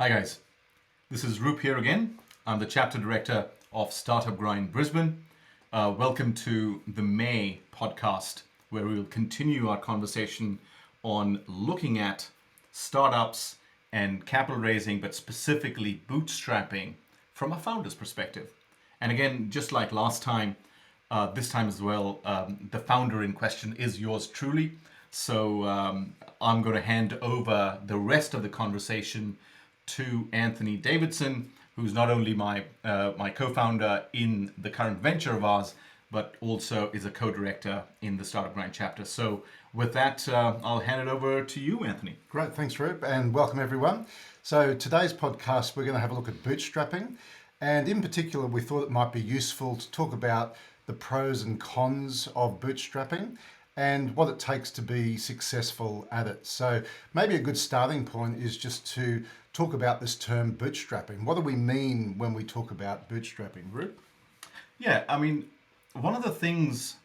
Hi guys, this is Roop here again. I'm the chapter director of Startup Grind Brisbane. Welcome to the May podcast, where we will continue our conversation on looking at startups and capital raising, but specifically bootstrapping from a founder's perspective. And again, just like last time, this time as well, the founder in question is yours truly. So I'm going to hand over the rest of the conversation to Anthony Davidson, who's not only my co-founder in the current venture of ours, but also is a co-director in the Startup Grind chapter. So with that, I'll hand it over to you, Anthony. Great, thanks, Roop, and welcome everyone. So today's podcast, we're going to have a look at bootstrapping, and in particular, we thought it might be useful to talk about the pros and cons of bootstrapping and what it takes to be successful at it. So maybe a good starting point is just to talk about this term bootstrapping. What do we mean when we talk about bootstrapping, Roop? Yeah, I mean, one of the things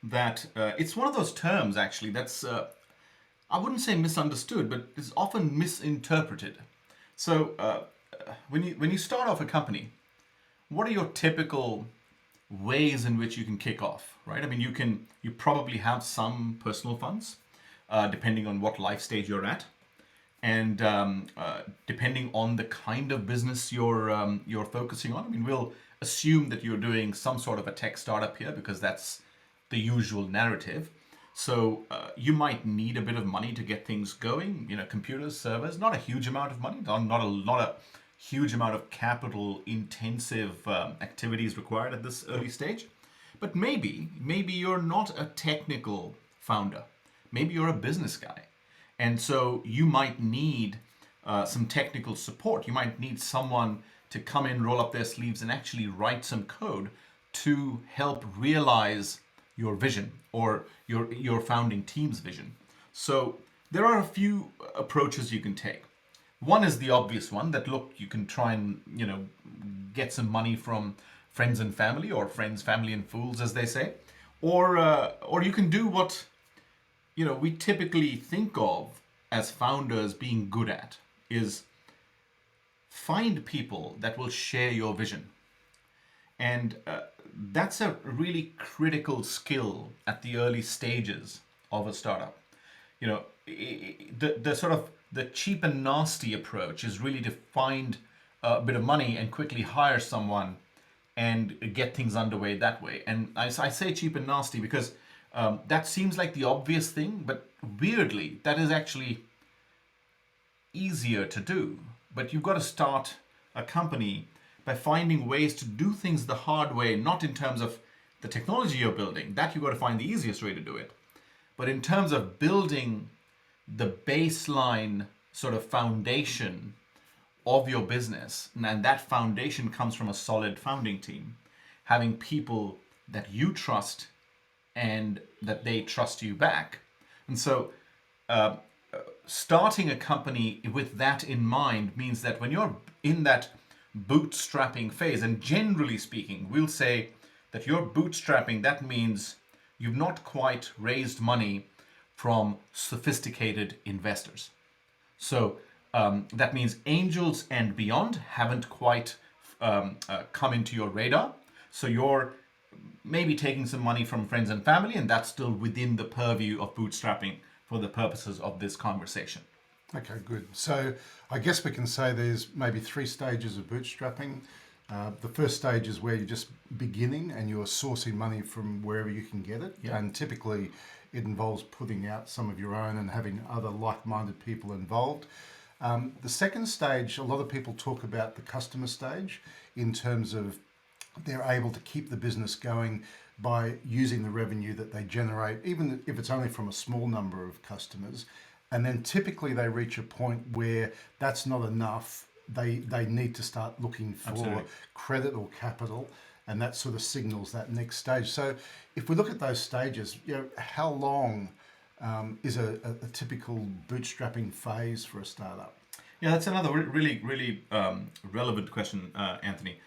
that it's one of those terms actually that's I wouldn't say misunderstood, but is often misinterpreted. So when you start off a company, what are your typical ways in which you can kick off, right? I mean, you probably have some personal funds, depending on what life stage you're at, and depending on the kind of business you're focusing on. I mean, we'll assume that you're doing some sort of a tech startup here because that's the usual narrative. So you might need a bit of money to get things going. You know, computers, servers, not a huge amount of money, not a huge amount of capital intensive activities required at this early stage. But maybe you're not a technical founder. Maybe you're a business guy. And so you might need some technical support. You might need someone to come in, roll up their sleeves and actually write some code to help realize your vision or your founding team's vision. So there are a few approaches you can take. One is the obvious one that, look, you can try and, get some money from friends and family, or friends, family, and fools, as they say. Or you can do what, we typically think of as founders being good at, is find people that will share your vision. And that's a really critical skill at the early stages of a startup. The sort of the cheap and nasty approach is really to find a bit of money and quickly hire someone and get things underway that way. And I say cheap and nasty because that seems like the obvious thing, but weirdly, that is actually easier to do. But you've got to start a company by finding ways to do things the hard way, not in terms of the technology you're building. That you've got to find the easiest way to do it. But in terms of building the baseline sort of foundation of your business, and that foundation comes from a solid founding team, having people that you trust and that they trust you back. And so starting a company with that in mind means that when you're in that bootstrapping phase, and generally speaking, we'll say that you're bootstrapping, that means you've not quite raised money from sophisticated investors. So that means angels and beyond haven't quite come into your radar. So you're maybe taking some money from friends and family, and that's still within the purview of bootstrapping for the purposes of this conversation. Okay, good. So I guess we can say there's maybe 3 stages of bootstrapping. The first stage is where you're just beginning and you're sourcing money from wherever you can get it. Yeah. And typically it involves putting out some of your own and having other like-minded people involved. The second stage, a lot of people talk about the customer stage in terms of they're able to keep the business going by using the revenue that they generate, even if it's only from a small number of customers. And then typically they reach a point where that's not enough. They need to start looking for Absolutely. Credit or capital, and that sort of signals that next stage. So if we look at those stages, how long is a typical bootstrapping phase for a startup? Yeah, that's another really relevant question, Anthony.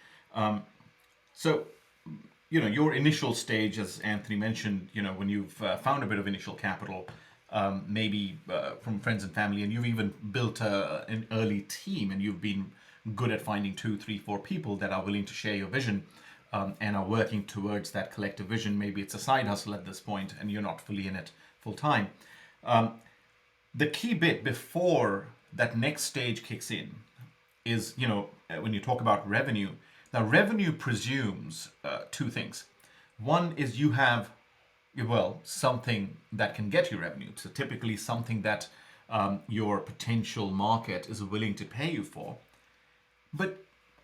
So, your initial stage, as Anthony mentioned, when you've found a bit of initial capital, maybe from friends and family, and you've even built an early team, and you've been good at finding two, three, four people that are willing to share your vision and are working towards that collective vision. Maybe it's a side hustle at this point, and you're not fully in it full time. The key bit before that next stage kicks in is, when you talk about revenue, now revenue presumes two things. One is you have, well, something that can get you revenue. So typically something that your potential market is willing to pay you for. But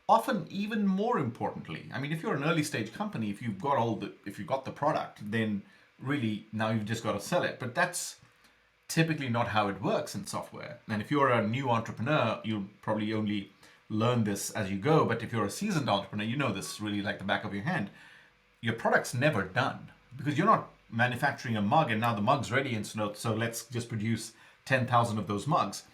often, even more importantly, I mean, if you're an early stage company, if you've got the product, then really now you've just got to sell it. But that's typically not how it works in software. And if you're a new entrepreneur, you'll probably only learn this as you go. But if you're a seasoned entrepreneur, you know this really like the back of your hand. Your product's never done because you're not manufacturing a mug and now the mug's ready and so let's just produce 10,000 of those mugs.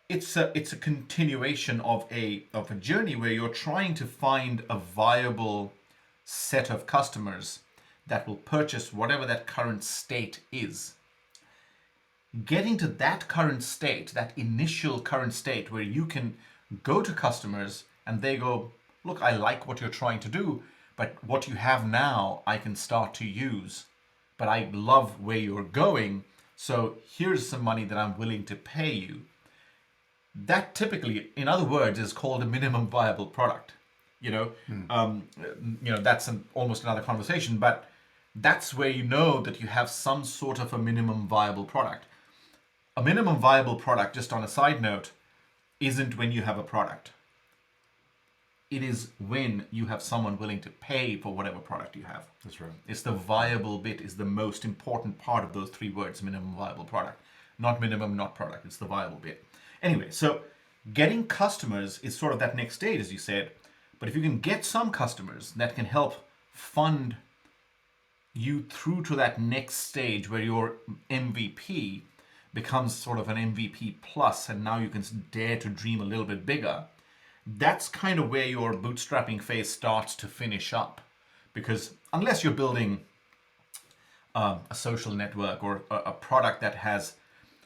It's a continuation of a journey where you're trying to find a viable set of customers that will purchase whatever that current state is. Getting to that current state, that initial current state where you can go to customers and they go, look, I like what you're trying to do, but what you have now I can start to use. But I love where you're going, so here's some money that I'm willing to pay you. That typically, in other words, is called a minimum viable product. That's almost another conversation, but that's where you know that you have some sort of a minimum viable product. A minimum viable product, just on a side note, isn't when you have a product. It is when you have someone willing to pay for whatever product you have. That's right. It's the viable bit is the most important part of those three words, minimum viable product. Not minimum, not product. It's the viable bit. Anyway, so getting customers is sort of that next stage, as you said. But if you can get some customers that can help fund you through to that next stage where your MVP becomes sort of an MVP plus, and now you can dare to dream a little bit bigger, that's kind of where your bootstrapping phase starts to finish up. Because unless you're building a social network or a product that has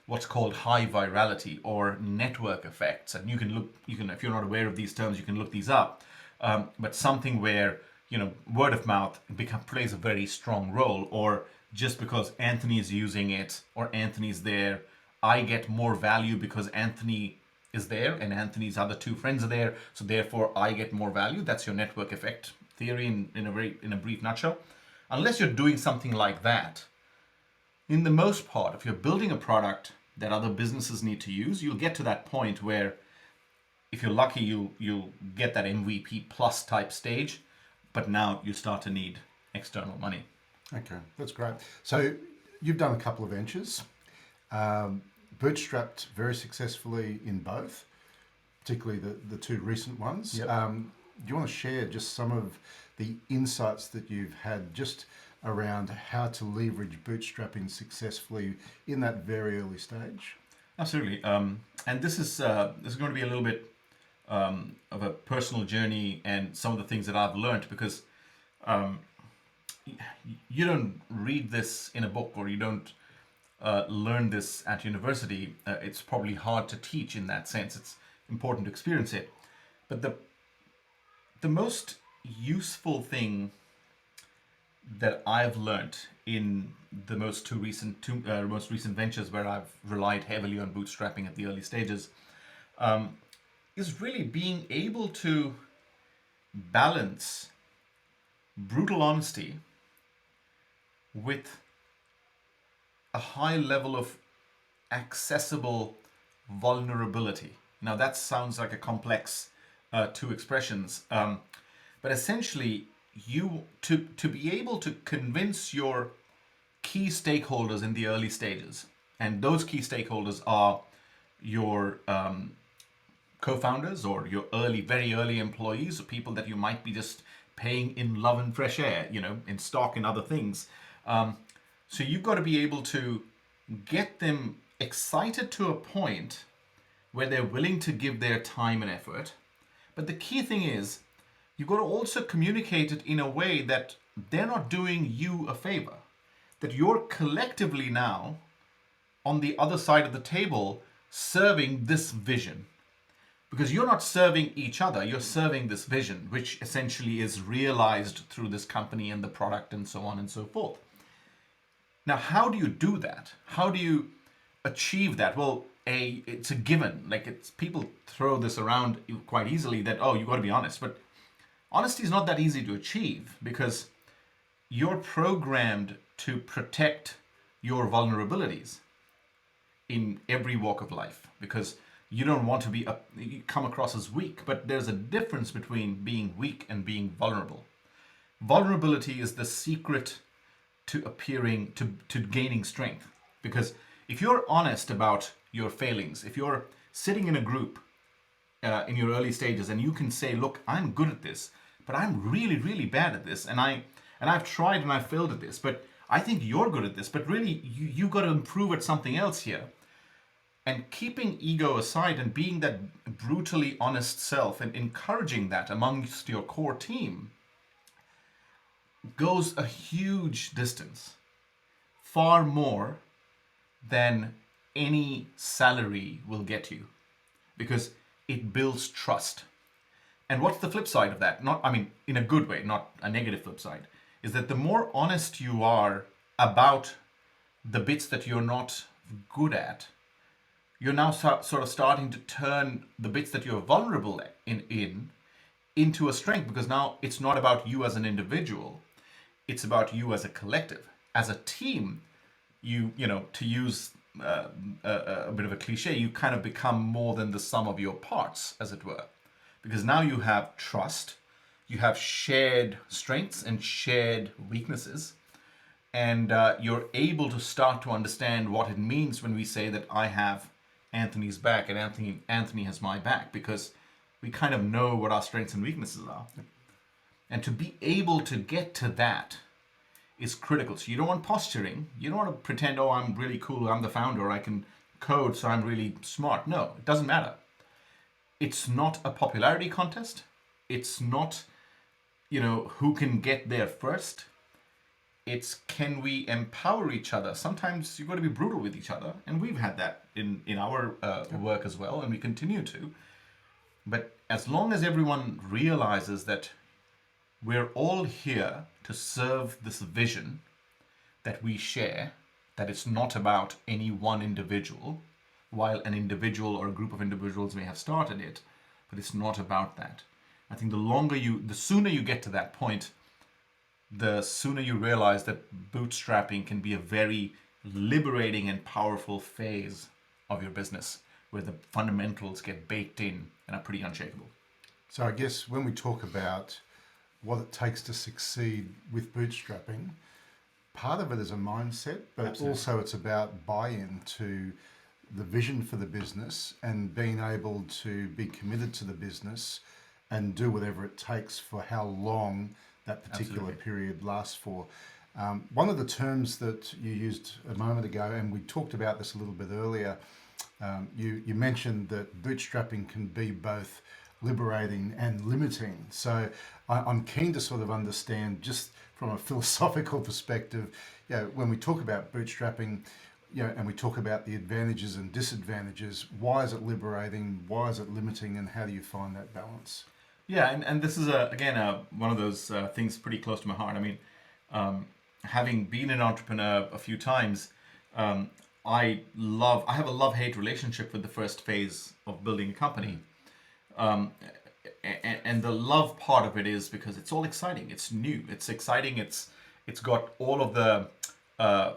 what's called high virality or network effects, and you can if you're not aware of these terms, you can look these up. But something where word of mouth plays a very strong role, or just because Anthony is using it or Anthony's there, I get more value because Anthony is there and Anthony's other two friends are there, so therefore I get more value. That's your network effect theory in a brief nutshell. Unless you're doing something like that, in the most part, if you're building a product that other businesses need to use, you'll get to that point where, if you're lucky, you'll get that MVP plus type stage, but now you start to need external money. Okay, that's great. So you've done a couple of ventures, bootstrapped very successfully in both, particularly the two recent ones. Yep. Do you want to share just some of the insights that you've had just around how to leverage bootstrapping successfully in that very early stage? Absolutely. And this is going to be a little bit of a personal journey and some of the things that I've learned, because you don't read this in a book, or you don't learn this at university. It's probably hard to teach in that sense. It's important to experience it. But the most useful thing that I've learned in the most recent ventures where I've relied heavily on bootstrapping at the early stages is really being able to balance brutal honesty with a high level of accessible vulnerability. Now that sounds like a complex two expressions, but essentially to be able to convince your key stakeholders in the early stages, and those key stakeholders are your co-founders or your very early employees, or people that you might be just paying in love and fresh air, in stock and other things. So you've got to be able to get them excited to a point where they're willing to give their time and effort. But the key thing is, you've got to also communicate it in a way that they're not doing you a favor. That you're collectively now on the other side of the table serving this vision. Because you're not serving each other, you're serving this vision, which essentially is realized through this company and the product and so on and so forth. Now, how do you do that? How do you achieve that? Well, it's a given. Like, it's people throw this around quite easily that, oh, you got to be honest. But honesty is not that easy to achieve because you're programmed to protect your vulnerabilities in every walk of life because you don't want to you come across as weak. But there's a difference between being weak and being vulnerable. Vulnerability is the secret to appearing to gaining strength, because if you're honest about your failings, if you're sitting in a group in your early stages and you can say, look, I'm good at this, but I'm really, really bad at this, and I've tried and I've failed at this, but I think you're good at this, but really you got to improve at something else here. And keeping ego aside and being that brutally honest self and encouraging that amongst your core team goes a huge distance, far more than any salary will get you, because it builds trust. And what's the flip side of that? Not, I mean, in a good way, not a negative flip side, is that the more honest you are about the bits that you're not good at, you're now sort of starting to turn the bits that you're vulnerable into a strength, because now it's not about you as an individual, it's about you as a collective, as a team. You know, to use a bit of a cliche, you kind of become more than the sum of your parts, as it were, because now you have trust, you have shared strengths and shared weaknesses, and you're able to start to understand what it means when we say that I have Anthony's back and Anthony has my back, because we kind of know what our strengths and weaknesses are. And to be able to get to that is critical. So you don't want posturing. You don't want to pretend, oh, I'm really cool, I'm the founder, I can code, so I'm really smart. No, it doesn't matter. It's not a popularity contest. It's not, who can get there first. It's, can we empower each other? Sometimes you've got to be brutal with each other. And we've had that in our work as well, and we continue to. But as long as everyone realizes that we're all here to serve this vision that we share, that it's not about any one individual, while an individual or a group of individuals may have started it, but it's not about that. I think the sooner you get to that point, the sooner you realize that bootstrapping can be a very liberating and powerful phase of your business, where the fundamentals get baked in and are pretty unshakable. So I guess when we talk about what it takes to succeed with bootstrapping, part of it is a mindset, but Absolutely. Also it's about buy-in to the vision for the business and being able to be committed to the business and do whatever it takes for how long that particular Absolutely. period lasts for. One of the terms that you used a moment ago, and we talked about this a little bit earlier, you mentioned that bootstrapping can be both liberating and limiting. So I'm keen to sort of understand, just from a philosophical perspective, when we talk about bootstrapping, and we talk about the advantages and disadvantages, why is it liberating, why is it limiting, and how do you find that balance? Yeah, and this is again one of those things pretty close to my heart. I mean, having been an entrepreneur a few times, I have a love-hate relationship with the first phase of building a company. And the love part of it is because it's all exciting, it's new, it's exciting, it's got all of the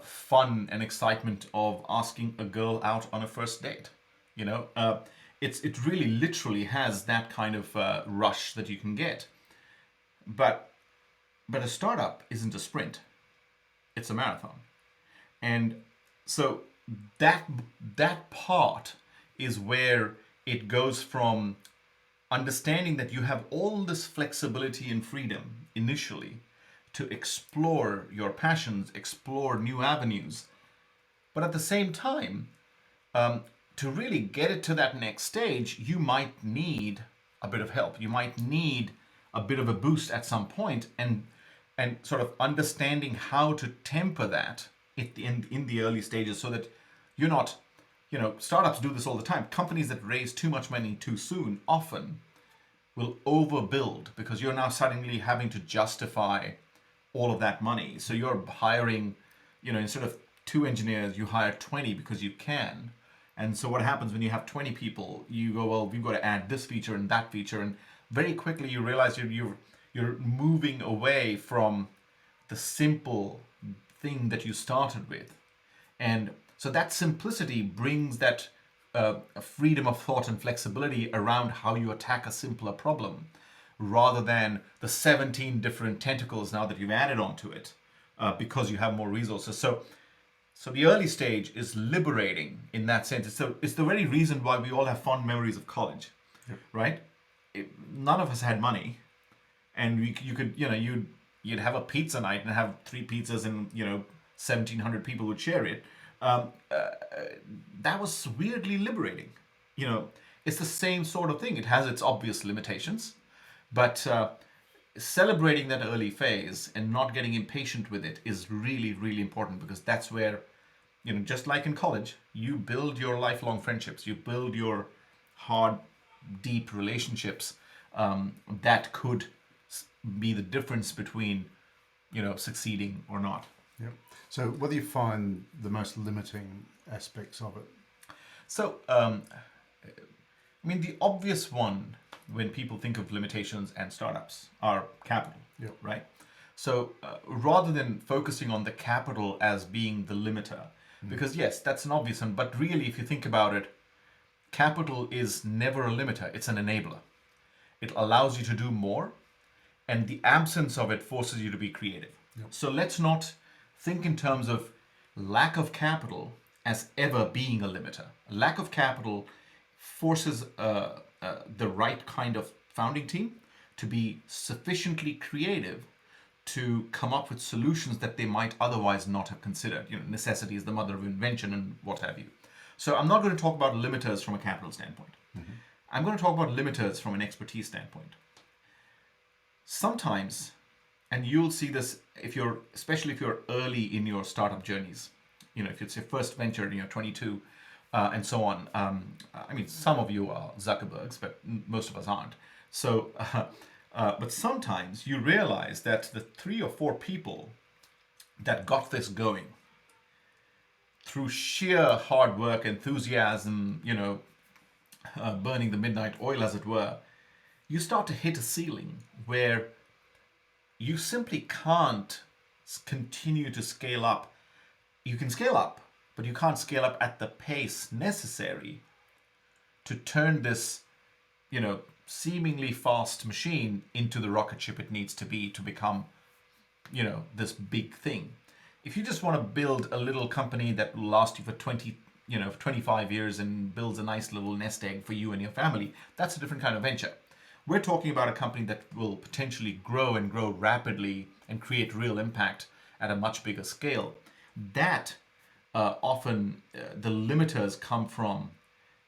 fun and excitement of asking a girl out on a first date. It really literally has that kind of rush that you can get. But a startup isn't a sprint, it's a marathon. And so that part is where it goes from understanding that you have all this flexibility and freedom initially to explore your passions, explore new avenues. But at the same time, to really get it to that next stage, you might need a bit of help. You might need a bit of a boost at some point, and sort of understanding how to temper that in the early stages, so that You're not, startups do this all the time. Companies that raise too much money too soon often will overbuild because you're now suddenly having to justify all of that money. So you're hiring, instead of 2 engineers, you hire 20 because you can. And so what happens when you have 20 people, you go, well, we've got to add this feature and that feature. And very quickly you realize you're moving away from the simple thing that you started with. And so that simplicity brings that freedom of thought and flexibility around how you attack a simpler problem rather than the 17 different tentacles now that you've added onto it because you have more resources. So the early stage is liberating in that sense. It's the very reason why we all have fond memories of college, right? None of us had money, and you could, you'd have a pizza night and have 3 pizzas, and 1,700 people would share it. That was weirdly liberating. It's the same sort of thing. It has its obvious limitations, but celebrating that early phase and not getting impatient with it is really, really important, because that's where, just like in college, you build your lifelong friendships, you build your hard, deep relationships that could be the difference between, succeeding or not. Yep. So what do you find the most limiting aspects of it? So, the obvious one when people think of limitations and startups are capital, right? So rather than focusing on the capital as being the limiter, because yes, that's an obvious one, but really if you think about it, capital is never a limiter, it's an enabler. It allows you to do more, and the absence of it forces you to be creative. So let's not think in terms of lack of capital as ever being a limiter. Lack of capital forces the right kind of founding team to be sufficiently creative to come up with solutions that they might otherwise not have considered. Necessity is the mother of invention and what have you. So I'm not going to talk about limiters from a capital standpoint. I'm going to talk about limiters from an expertise standpoint. Sometimes, and you'll see this especially if you're early in your startup journeys, if it's your first venture and you're 22, and so on. Some of you are Zuckerbergs, but most of us aren't. So, but sometimes you realize that the 3 or 4 people that got this going through sheer hard work, enthusiasm, burning the midnight oil, as it were, you start to hit a ceiling where you simply can't continue to scale up. You can scale up, but you can't scale up at the pace necessary to turn this, seemingly fast machine into the rocket ship it needs to be to become, this big thing. If you just want to build a little company that will last you for 25 years and builds a nice little nest egg for you and your family, that's a different kind of venture. We're talking about a company that will potentially grow and grow rapidly and create real impact at a much bigger scale. That often the limiters come from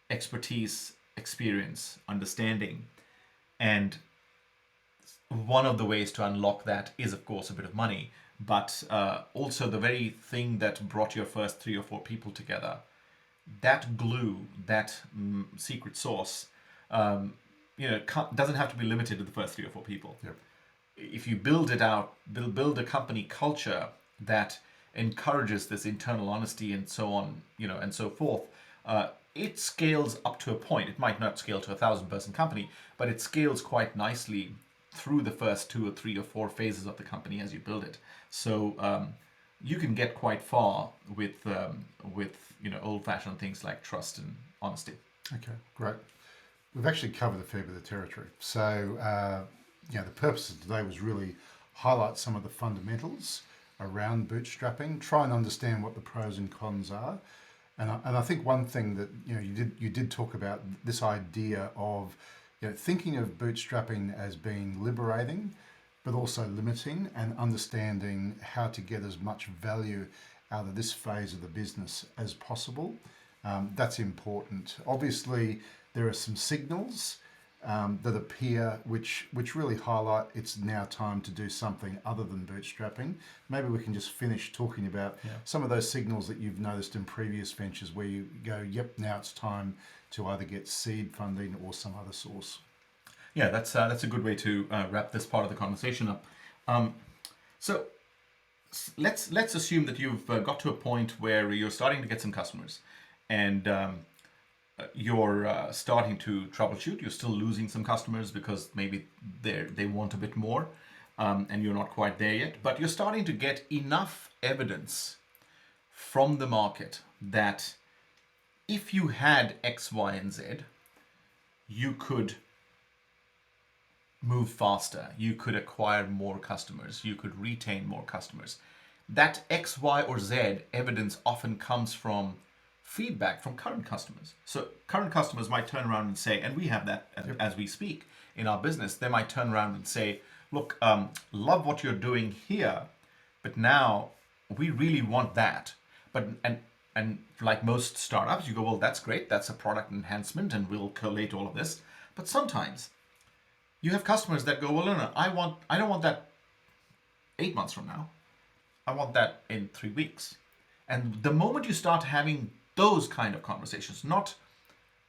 expertise, experience, understanding. And one of the ways to unlock that is, of course, a bit of money, but also the very thing that brought your first 3 or 4 people together, that glue, that secret sauce, doesn't have to be limited to the first 3 or 4 people. If you build it out, build a company culture that encourages this internal honesty and so on, and so forth, it scales up to a point. It might not scale to 1,000-person company, but it scales quite nicely through the first 2 or 3 or 4 phases of the company as you build it. So you can get quite far with old-fashioned things like trust and honesty. Okay, great. We've actually covered a fair bit of territory. So the purpose of today was really highlight some of the fundamentals around bootstrapping, try and understand what the pros and cons are. And I think one thing that you did talk about, this idea of thinking of bootstrapping as being liberating, but also limiting, and understanding how to get as much value out of this phase of the business as possible. That's important. Obviously, there are some signals that appear, which really highlight it's now time to do something other than bootstrapping. Maybe we can just finish talking about some of those signals that you've noticed in previous ventures where you go, yep, now it's time to either get seed funding or some other source. Yeah, that's a good way to wrap this part of the conversation up. So let's assume that you've got to a point where you're starting to get some customers, and you're starting to troubleshoot. You're still losing some customers because maybe they want a bit more, and you're not quite there yet. But you're starting to get enough evidence from the market that if you had X, Y, and Z, you could move faster, you could acquire more customers, you could retain more customers. That X, Y, or Z evidence often comes from feedback from current customers. So current customers might turn around and say, and we have that as we speak in our business, they might turn around and say, look, love what you're doing here, but now we really want that. And like most startups, you go, well, that's great, that's a product enhancement, and we'll collate all of this. But sometimes you have customers that go, well, no, I don't want that 8 months from now. I want that in 3 weeks. And the moment you start having those kind of conversations, not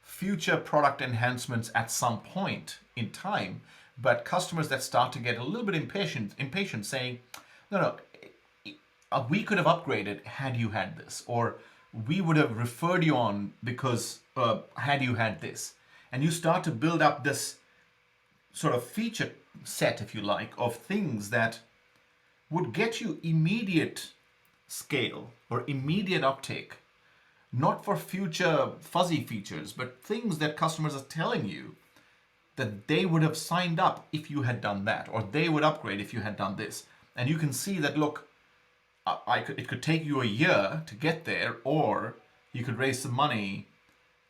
future product enhancements at some point in time, but customers that start to get a little bit impatient saying, no, we could have upgraded had you had this, or we would have referred you on because had you had this. And you start to build up this sort of feature set, if you like, of things that would get you immediate scale or immediate uptake, not for future fuzzy features, but things that customers are telling you that they would have signed up if you had done that, or they would upgrade if you had done this. And you can see that, look, it could take you a year to get there, or you could raise some money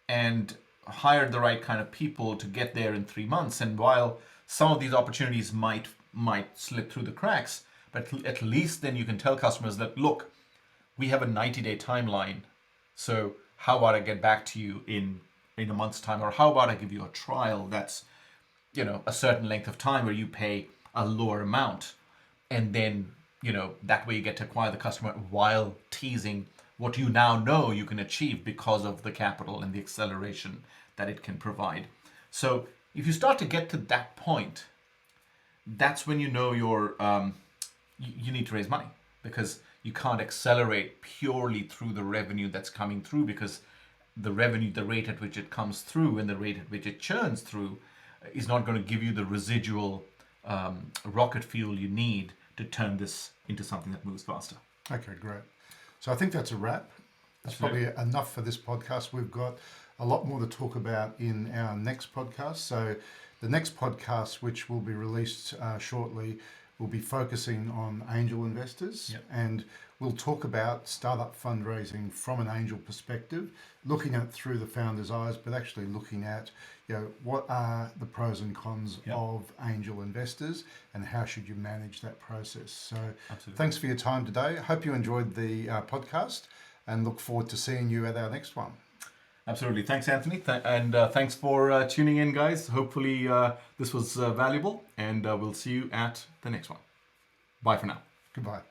and hire the right kind of people to get there in 3 months. And while some of these opportunities might slip through the cracks, but at least then you can tell customers that, look, we have a 90-day timeline. So how about I get back to you in a month's time? Or how about I give you a trial that's, a certain length of time where you pay a lower amount. And then, that way you get to acquire the customer while teasing what you now know you can achieve because of the capital and the acceleration that it can provide. So if you start to get to that point, that's when you know you need to raise money, because you can't accelerate purely through the revenue that's coming through, because the revenue, the rate at which it comes through and the rate at which it churns through is not going to give you the residual rocket fuel you need to turn this into something that moves faster. Okay, great. So I think that's a wrap. That's probably enough for this podcast. We've got a lot more to talk about in our next podcast. So the next podcast, which will be released shortly, will be focusing on angel investors. Yep. And we'll talk about startup fundraising from an angel perspective, looking at it through the founder's eyes, but actually looking at, what are the pros and cons of angel investors and how should you manage that process. So Thanks for your time today. Hope you enjoyed the podcast and look forward to seeing you at our next one. Absolutely. Thanks, Anthony. And thanks for tuning in, guys. Hopefully this was valuable, and we'll see you at the next one. Bye for now. Goodbye.